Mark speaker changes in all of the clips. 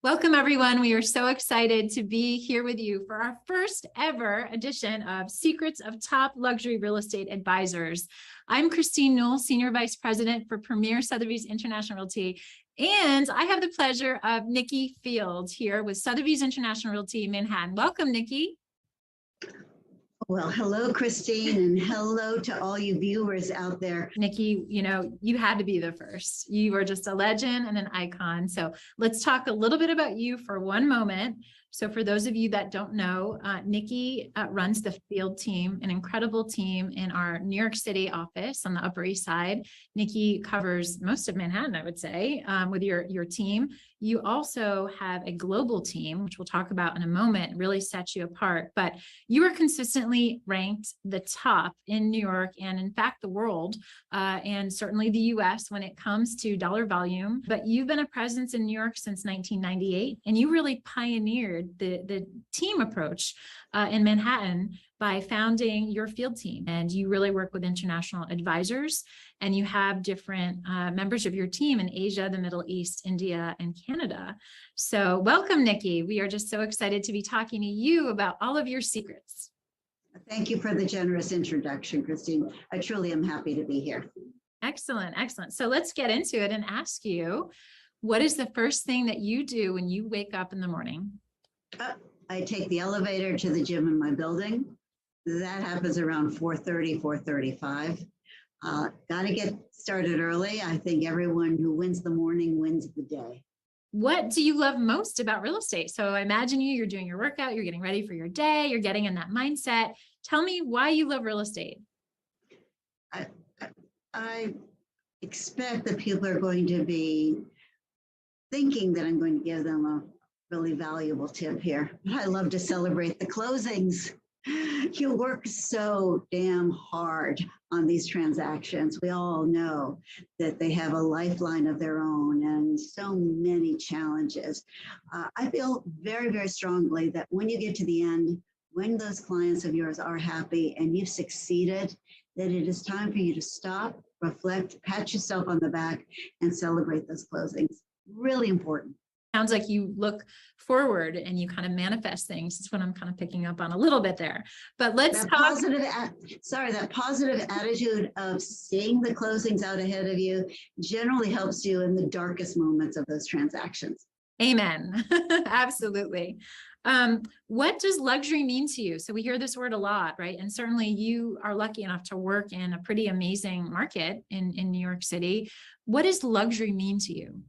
Speaker 1: Welcome, everyone. We are so excited to be here with you for our first ever edition of Secrets of Top Luxury Real Estate Advisors. I'm Kristine Newell, Senior Vice President for Premier Sotheby's International Realty, and I have the pleasure of Nikki Field here with Sotheby's International Realty in Manhattan. Welcome, Nikki.
Speaker 2: Well, hello, Kristine, and hello to all you viewers out there.
Speaker 1: Nikki, you had to be the first. You were just a legend and an icon. So let's talk a little bit about you for one moment. So for those of you that don't know, Nikki runs the field team, an incredible team in our New York City office on the Upper East Side. Nikki covers most of Manhattan, I would say, with your team. You also have a global team, which we'll talk about in a moment, really sets you apart. But you are consistently ranked the top in New York and, in fact, the world, and certainly the US when it comes to dollar volume. But you've been a presence in New York since 1998, and you really pioneered the team approach in Manhattan by founding your field team. And you really work with international advisors, and you have different members of your team in Asia, the Middle East, India, and Canada. So welcome, Nikki. We are just so excited to be talking to you about all of your secrets.
Speaker 2: Thank you for the generous introduction, Kristine. I truly am happy to be here.
Speaker 1: Excellent, excellent. So let's get into it and ask you, what is the first thing that you do when you wake up in the morning?
Speaker 2: I take the elevator to the gym in my building. That happens around 4:30, 4:35. Got to get started early. I think everyone who wins the morning wins the day.
Speaker 1: What do you love most about real estate? So I imagine you're doing your workout, you're getting ready for your day, you're getting in that mindset. Tell me why you love real estate.
Speaker 2: I expect that people are going to be thinking that I'm going to give them a really valuable tip here. I love to celebrate the closings. You work so damn hard on these transactions. We all know that they have a lifeline of their own and so many challenges. I feel very, very strongly that when you get to the end, when those clients of yours are happy and you've succeeded, that it is time for you to stop, reflect, pat yourself on the back, and celebrate those closings. Really important.
Speaker 1: Sounds like you look forward and you kind of manifest things. That's what I'm kind of picking up on a little bit there. But let's talk.
Speaker 2: That positive attitude of seeing the closings out ahead of you generally helps you in the darkest moments of those transactions.
Speaker 1: Amen. Absolutely. What does luxury mean to you? So we hear this word a lot, right? And certainly you are lucky enough to work in a pretty amazing market in New York City. What does luxury mean to you?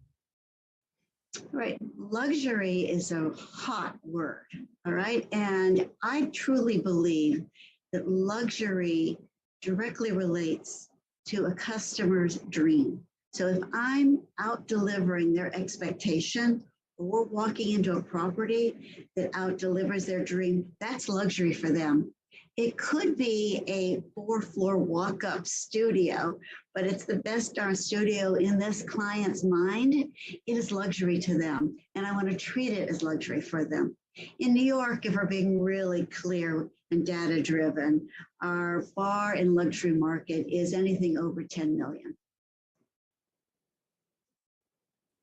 Speaker 2: Right. Luxury is a hot word. All right. And I truly believe that luxury directly relates to a customer's dream. So if I'm out delivering their expectation, or we're walking into a property that out delivers their dream, that's luxury for them. It could be a 4-floor walk-up studio, but it's the best darn studio in this client's mind. It is luxury to them, and I want to treat it as luxury for them. In New York, if we're being really clear and data-driven, our bar and luxury market is anything over 10 million.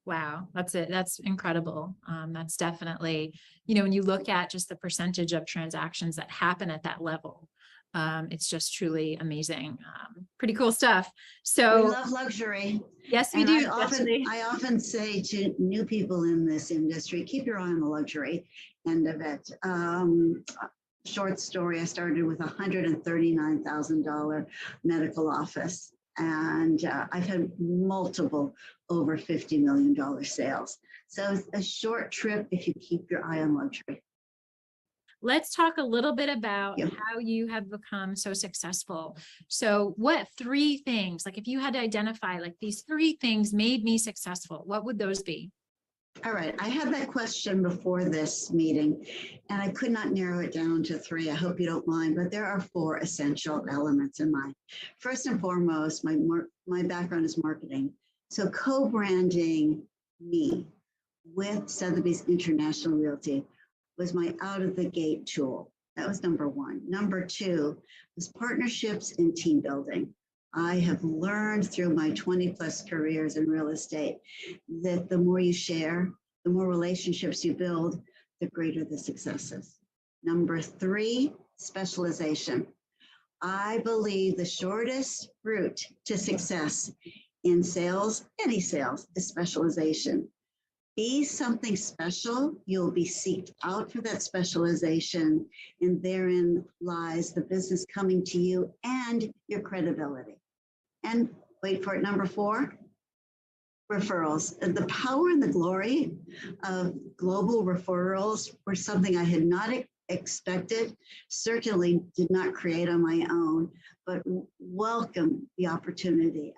Speaker 1: Wow, that's it. That's incredible. That's definitely, when you look at just the percentage of transactions that happen at that level, it's just truly amazing. Pretty cool stuff. So
Speaker 2: we love luxury.
Speaker 1: Yes, we do.
Speaker 2: I often say to new people in this industry, keep your eye on the luxury end of it. Short story, I started with a $139,000 medical office. And I've had multiple over $50 million sales. So it's a short trip if you keep your eye on luxury.
Speaker 1: Let's talk a little bit about how you have become so successful. So what 3 things, like if you had to identify like these 3 things made me successful, what would those be?
Speaker 2: All right, I had that question before this meeting, and I could not narrow it down to 3. I hope you don't mind, but there are 4 essential elements in mine. First and foremost, my background is marketing. So co-branding me with Sotheby's International Realty was my out-of-the-gate tool. That was number 1. Number 2 was partnerships and team building. I have learned through my 20 plus careers in real estate that the more you share, the more relationships you build, the greater the success is. Number 3, specialization. I believe the shortest route to success in sales, any sales, is specialization. Be something special, you'll be seeked out for that specialization, and therein lies the business coming to you and your credibility. And wait for it, number 4, referrals. The power and the glory of global referrals were something I had not expected, certainly did not create on my own, but welcome the opportunity.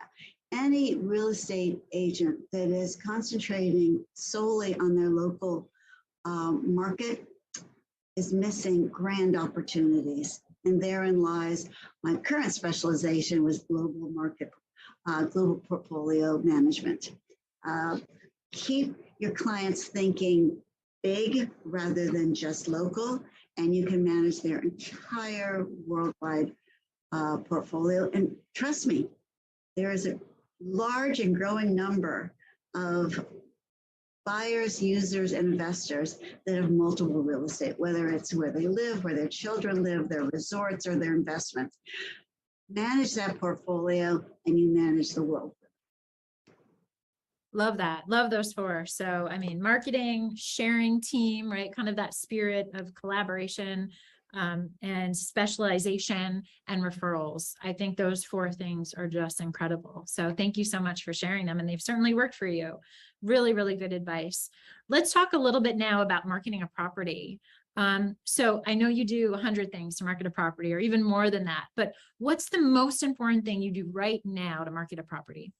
Speaker 2: Any real estate agent that is concentrating solely on their local market is missing grand opportunities. And therein lies my current specialization was global market, global portfolio management. Keep your clients thinking big rather than just local, and you can manage their entire worldwide portfolio. And trust me, there is a large and growing number of buyers, users, and investors that have multiple real estate, whether it's where they live, where their children live, their resorts, or their investments. Manage that portfolio and you manage the world.
Speaker 1: Love that. Love those 4. So, I mean, marketing, sharing team, right? Kind of that spirit of collaboration, and specialization and referrals. I think those 4 things are just incredible. So thank you so much for sharing them. And they've certainly worked for you. Really, really good advice. Let's talk a little bit now about marketing a property. So I know you do 100 things to market a property, or even more than that, but what's the most important thing you do right now to market a property?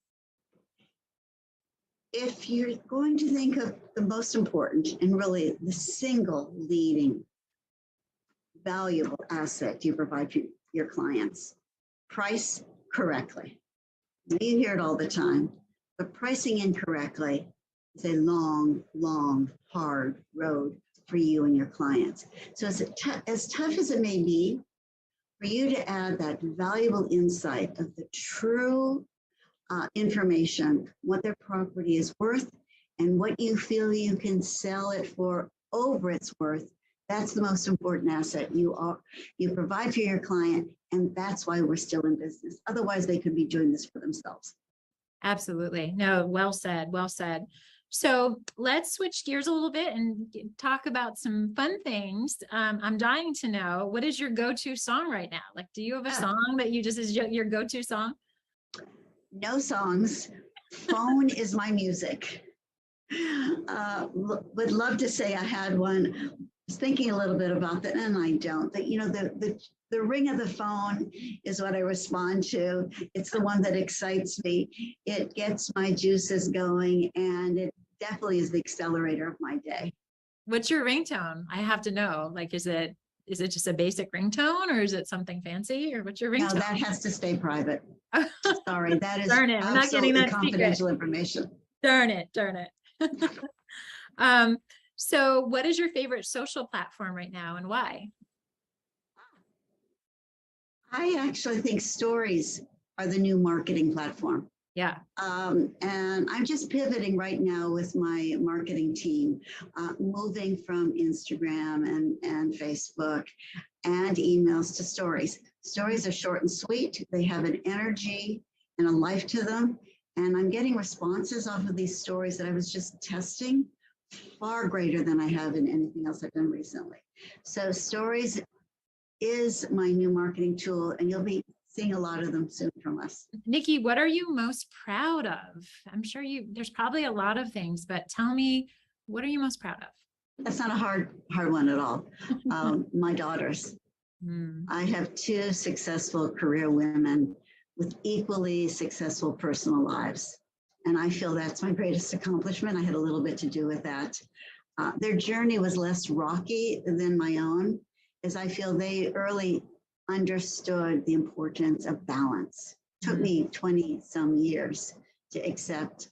Speaker 2: If you're going to think of the most important and really the single leading valuable asset you provide for your clients, price correctly. You hear it all the time, but pricing incorrectly is a long, long, hard road for you and your clients. So as tough as it may be, for you to add that valuable insight of the true information, what their property is worth, and what you feel you can sell it for over its worth, that's the most important asset you provide for your client, and that's why we're still in business. Otherwise, they could be doing this for themselves.
Speaker 1: Absolutely. No, well said. Well said. So let's switch gears a little bit and talk about some fun things. I'm dying to know, what is your go-to song right now? Like, do you have a song that you just is your go-to song?
Speaker 2: No songs. Phone is my music. Would love to say I had one. Was thinking a little bit about that, and I don't. But you know, the ring of the phone is what I respond to. It's the one that excites me. It gets my juices going, and it definitely is the accelerator of my day.
Speaker 1: What's your ringtone? I have to know. Like, is it just a basic ringtone, or is it something fancy, or what's your ringtone?
Speaker 2: No, that has to stay private. Sorry, that is
Speaker 1: Darn it, I'm not getting that
Speaker 2: confidential
Speaker 1: secret
Speaker 2: information.
Speaker 1: Darn it. So what is your favorite social platform right now, and why?
Speaker 2: I actually think stories are the new marketing platform.
Speaker 1: Yeah.
Speaker 2: And I'm just pivoting right now with my marketing team, moving from Instagram and Facebook and emails to stories. Stories are short and sweet. They have an energy and a life to them. And I'm getting responses off of these stories that I was just testing, far greater than I have in anything else I've done recently. So stories is my new marketing tool, and you'll be seeing a lot of them soon from us.
Speaker 1: Nikki, what are you most proud of? I'm sure there's probably a lot of things, but tell me, what are you most proud of?
Speaker 2: That's not a hard one at all. My daughters. I have 2 successful career women with equally successful personal lives. And I feel that's my greatest accomplishment. I had a little bit to do with that. Their journey was less rocky than my own, as I feel they early understood the importance of balance. It took me 20 some years to accept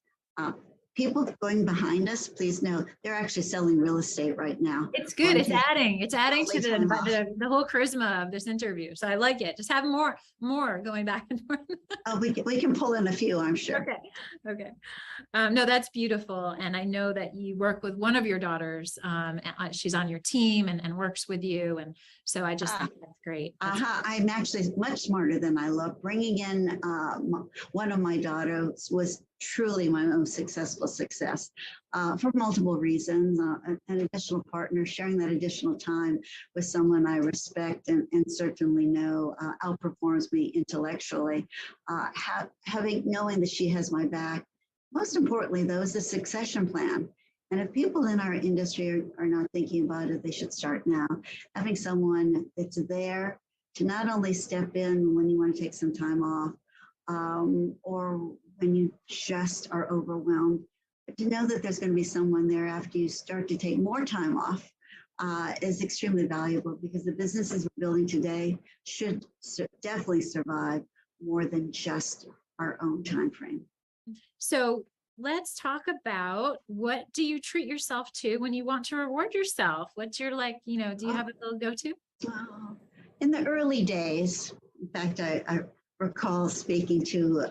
Speaker 2: people going behind us, please know they're actually selling real estate right now.
Speaker 1: It's good. It's adding to
Speaker 2: Lovely time off.
Speaker 1: the whole charisma of this interview. So I like it. Just have more going back and forth.
Speaker 2: We can pull in a few, I'm sure.
Speaker 1: Okay. Okay. No, that's beautiful. And I know that you work with one of your daughters. She's on your team and works with you. And so I just think that's great.
Speaker 2: I'm actually much smarter than I look. Bringing in one of my daughters was truly my most successful success for multiple reasons. An additional partner, sharing that additional time with someone I respect and certainly know outperforms me intellectually. Knowing that she has my back. Most importantly, though, is the succession plan. And if people in our industry are not thinking about it, they should start now. Having someone that's there to not only step in when you want to take some time off or when you just are overwhelmed, but to know that there's going to be someone there after you start to take more time off is extremely valuable, because the businesses we're building today should definitely survive more than just our own time frame.
Speaker 1: So let's talk about, what do you treat yourself to when you want to reward yourself? What's your, do you have a little go-to?
Speaker 2: In the early days, in fact, I recall speaking to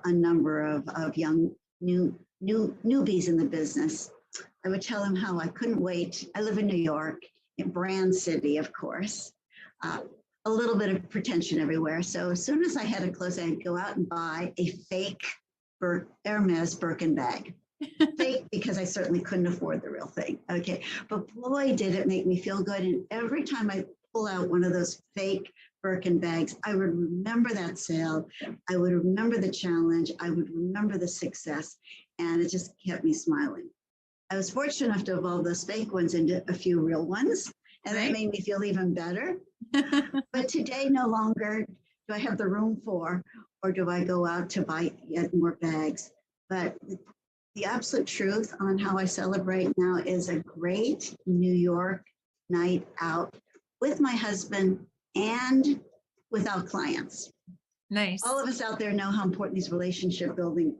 Speaker 2: a number of young newbies in the business. I would tell them how I couldn't wait. I live in New York, in Brand City, of course. A little bit of pretension everywhere. So as soon as I had a close, I'd go out and buy a fake Hermes Birkin bag. Fake, because I certainly couldn't afford the real thing. Okay, but boy, did it make me feel good. And every time I pull out one of those fake Birkin bags, I would remember that sale. I would remember the challenge. I would remember the success. And it just kept me smiling. I was fortunate enough to evolve those fake ones into a few real ones. And that made me feel even better. But today, no longer do I have the room for, or do I go out to buy yet more bags. But the absolute truth on how I celebrate now is a great New York night out with my husband and without clients.
Speaker 1: Nice.
Speaker 2: All of us out there know how important these relationship building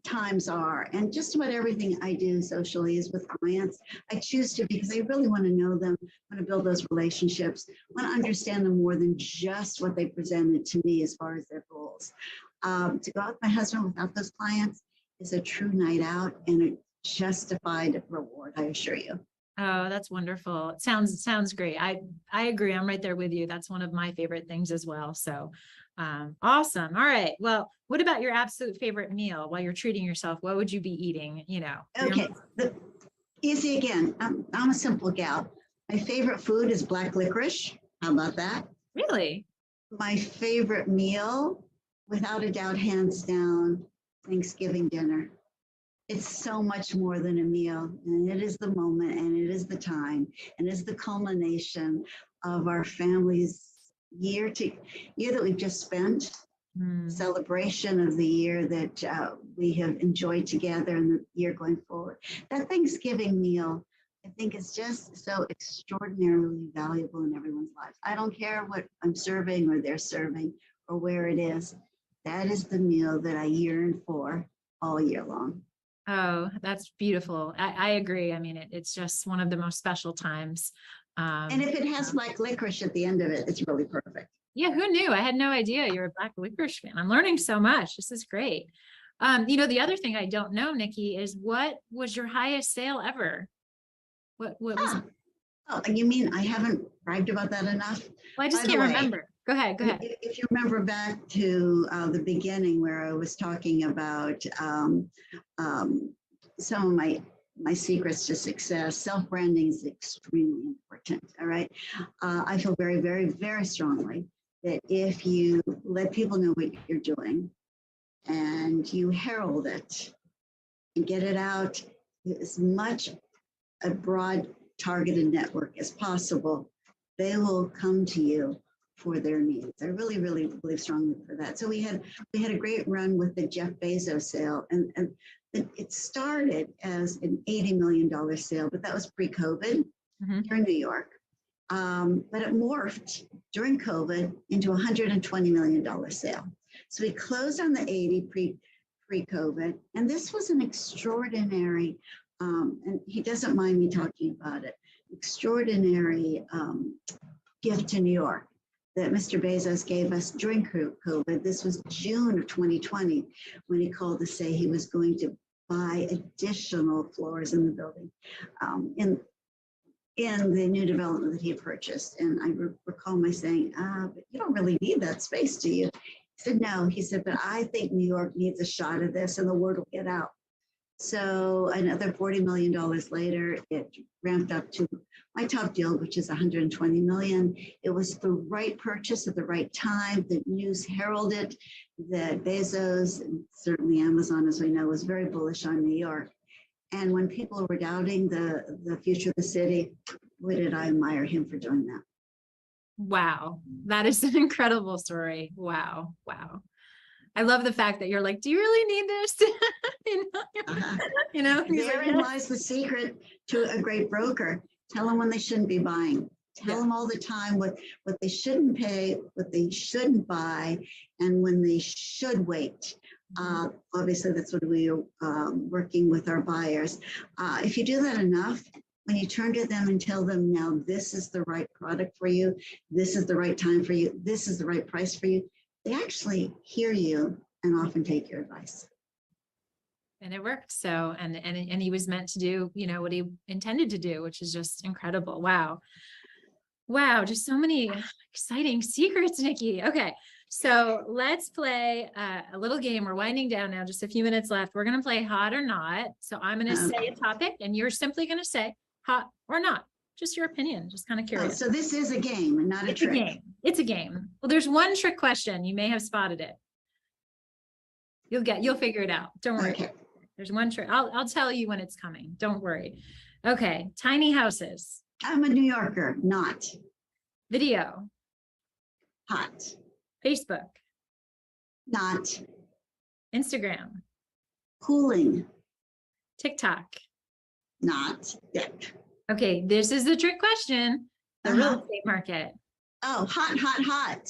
Speaker 2: times are. And just about everything I do socially is with clients. I choose to because I really want to know them, want to build those relationships, want to understand them more than just what they presented to me as far as their goals. To go out with my husband without those clients is a true night out and a justified reward, I assure you.
Speaker 1: Oh, that's wonderful. It sounds great. I agree. I'm right there with you. That's one of my favorite things as well. So awesome. All right. Well, what about your absolute favorite meal while you're treating yourself? What would you be eating?
Speaker 2: Okay. Easy again. I'm a simple gal. My favorite food is black licorice. How about that?
Speaker 1: Really?
Speaker 2: My favorite meal, without a doubt, hands down, Thanksgiving dinner. It's so much more than a meal, and it is the moment, and it is the time, and it is the culmination of our family's year that we've just spent, celebration of the year that we have enjoyed together and the year going forward. That Thanksgiving meal, I think, is just so extraordinarily valuable in everyone's lives. I don't care what I'm serving or they're serving or where it is. That is the meal that I yearn for all year long.
Speaker 1: Oh, that's beautiful. I agree. I mean, it's just one of the most special times.
Speaker 2: And if it has black licorice at the end of it, it's really perfect.
Speaker 1: Yeah, who knew? I had no idea you're a black licorice fan. I'm learning so much. This is great. The other thing I don't know, Nikki, is what was your highest sale ever? What was it?
Speaker 2: Oh, you mean I haven't bragged about that enough?
Speaker 1: Well, I just can't remember. Go ahead.
Speaker 2: If you remember back to the beginning where I was talking about some of my secrets to success, self-branding is extremely important, all right? I feel very, very, very strongly that if you let people know what you're doing and you herald it and get it out as much a broad targeted network as possible, they will come to you for their needs. I really, really believe strongly for that. So we had a great run with the Jeff Bezos sale, and it started as an $80 million sale, but that was pre-COVID here in New York. But it morphed during COVID into a $120 million sale. So we closed on the 80 pre-COVID. And this was an extraordinary, and he doesn't mind me talking about it, extraordinary gift to New York that Mr. Bezos gave us during COVID. This was June of 2020 when he called to say he was going to buy additional floors in the building in the new development that he had purchased. And I recall my saying, but you don't really need that space, do you? He said, no. He said, but I think New York needs a shot of this and the word will get out. So another $40 million later, it ramped up to my top deal, which is $120 million. It was the right purchase at the right time. The news heralded that Bezos, and certainly Amazon, as we know, was very bullish on New York. And when people were doubting the future of the city, boy, did I admire him for doing that.
Speaker 1: Wow. That is an incredible story. Wow. Wow. I love the fact that you're like, do you really need this?
Speaker 2: Therein lies the secret to a great broker. Tell them when they shouldn't be buying. Tell them all the time what they shouldn't pay, what they shouldn't buy, and when they should wait. Obviously, that's what we are working with our buyers. If you do that enough, when you turn to them and tell them, now this is the right product for you, this is the right time for you, this is the right price for you, they actually hear you and often take your advice.
Speaker 1: And it worked. So, and he was meant to do, what he intended to do, which is just incredible. Wow. Wow. Just so many exciting secrets, Nikki. Okay. So let's play a little game. We're winding down now, just a few minutes left. We're going to play hot or not. So I'm going to say a topic and you're simply going to say hot or not. Just your opinion, just kind of curious.
Speaker 2: So this is a game and not a trick.
Speaker 1: It's a game. It's a game. Well, there's one trick question. You may have spotted it. You'll figure it out. Don't worry.
Speaker 2: Okay.
Speaker 1: There's one trick. I'll tell you when it's coming. Don't worry. Okay. Tiny houses.
Speaker 2: I'm a New Yorker, not.
Speaker 1: Video.
Speaker 2: Hot.
Speaker 1: Facebook.
Speaker 2: Not.
Speaker 1: Instagram.
Speaker 2: Cooling.
Speaker 1: TikTok.
Speaker 2: Not. Yep.
Speaker 1: Okay. This is the trick question. The real estate market.
Speaker 2: Oh, hot, hot, hot.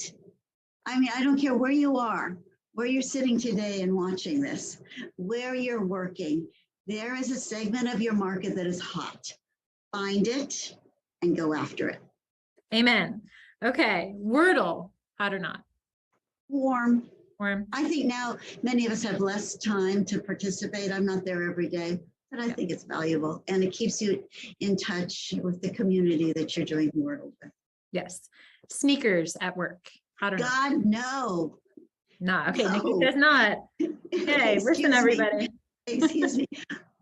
Speaker 2: I mean, I don't care where you are, where you're sitting today and watching this, where you're working, there is a segment of your market that is hot. Find it and go after it.
Speaker 1: Amen. Okay. Wordle, hot or not?
Speaker 2: Warm.
Speaker 1: Warm.
Speaker 2: I think now many of us have less time to participate. I'm not there every day, but I think it's valuable and it keeps you in touch with the community that you're doing Wordle with.
Speaker 1: Yes. Sneakers at work, hot or not?
Speaker 2: God, no.
Speaker 1: Not. Okay.
Speaker 2: No.
Speaker 1: Nikki says not. Okay. Listen, everybody.
Speaker 2: Excuse me.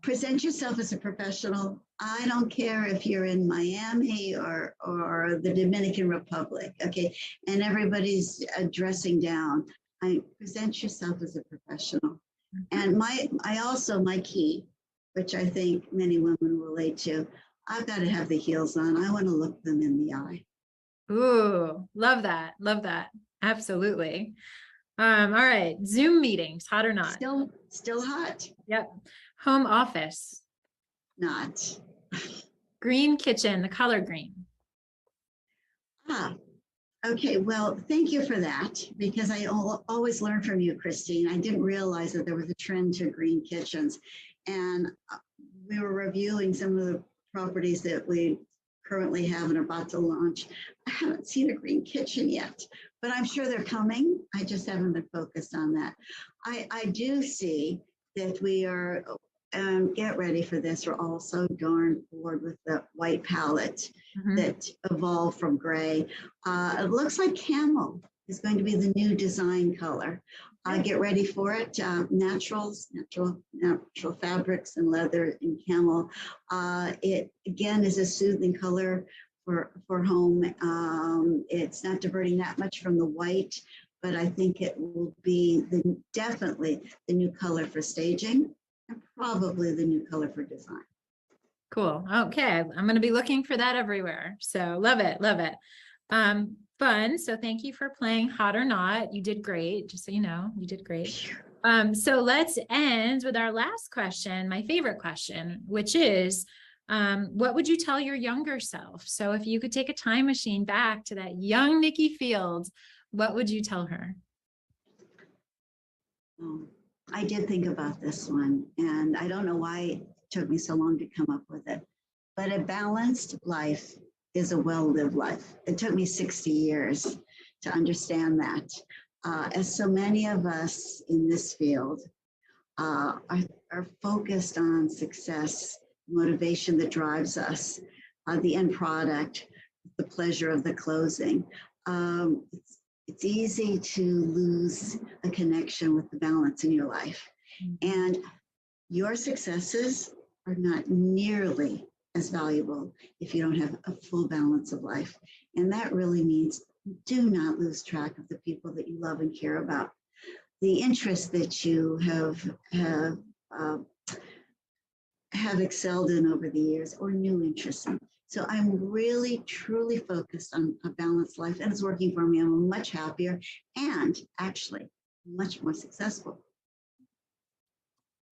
Speaker 2: Present yourself as a professional. I don't care if you're in Miami or the Dominican Republic, okay? And everybody's dressing down. I present yourself as a professional. And my key, which I think many women relate to, I've got to have the heels on. I want to look them in the eye.
Speaker 1: Ooh, love that. Love that. Absolutely. All right. Zoom meetings, hot or not?
Speaker 2: Still hot.
Speaker 1: Yep. Home office.
Speaker 2: Not.
Speaker 1: Green kitchen, the color green.
Speaker 2: Okay. Well, thank you for that, because I always learn from you, Kristine. I didn't realize that there was a trend to green kitchens. And we were reviewing some of the properties that we currently have and are about to launch. I haven't seen a green kitchen yet, but I'm sure they're coming. I just haven't been focused on that. I do see that we are, get ready for this. We're all so darn bored with the white palette that evolved from gray. It looks like camel is going to be the new design color. Get ready for it. Natural fabrics and leather and camel. It again is a soothing color for home. It's not diverting that much from the white, but I think it will be definitely the new color for staging and probably the new color for design.
Speaker 1: Cool. Okay. I'm going to be looking for that everywhere. So love it. Love it. Fun. So thank you for playing hot or not. You did great. Just so you know, you did great. So let's end with our last question, my favorite question, which is, what would you tell your younger self? So if you could take a time machine back to that young Nikki Field, what would you tell her?
Speaker 2: I did think about this one, and I don't know why it took me so long to come up with it, but a balanced life is a well-lived life. It took me 60 years to understand that. As so many of us in this field are focused on success, motivation that drives us, the end product, the pleasure of the closing. It's easy to lose a connection with the balance in your life. And your successes are not nearly as valuable if you don't have a full balance of life. And that really means do not lose track of the people that you love and care about. The interests that you have excelled in over the years, or new interests in. So I'm really, truly focused on a balanced life, and it's working for me. I'm much happier and actually much more successful.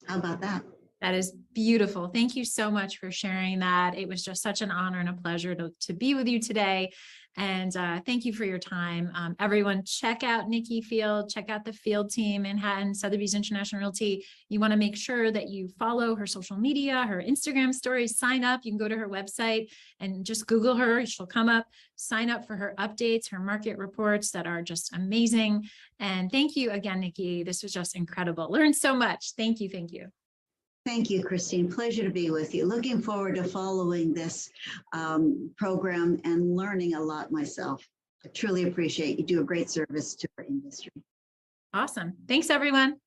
Speaker 2: How about that?
Speaker 1: That is beautiful. Thank you so much for sharing that. It was just such an honor and a pleasure to be with you today. And thank you for your time. Everyone, check out Nikki Field, check out the Field team, Manhattan, Sotheby's International Realty. You want to make sure that you follow her social media, her Instagram stories, sign up. You can go to her website and just Google her. She'll come up, sign up for her updates, her market reports that are just amazing. And thank you again, Nikki. This was just incredible. Learned so much. Thank you. Thank you.
Speaker 2: Thank you, Kristine. Pleasure to be with you. Looking forward to following this program and learning a lot myself. I truly appreciate you. Do a great service to our industry.
Speaker 1: Awesome. Thanks, everyone.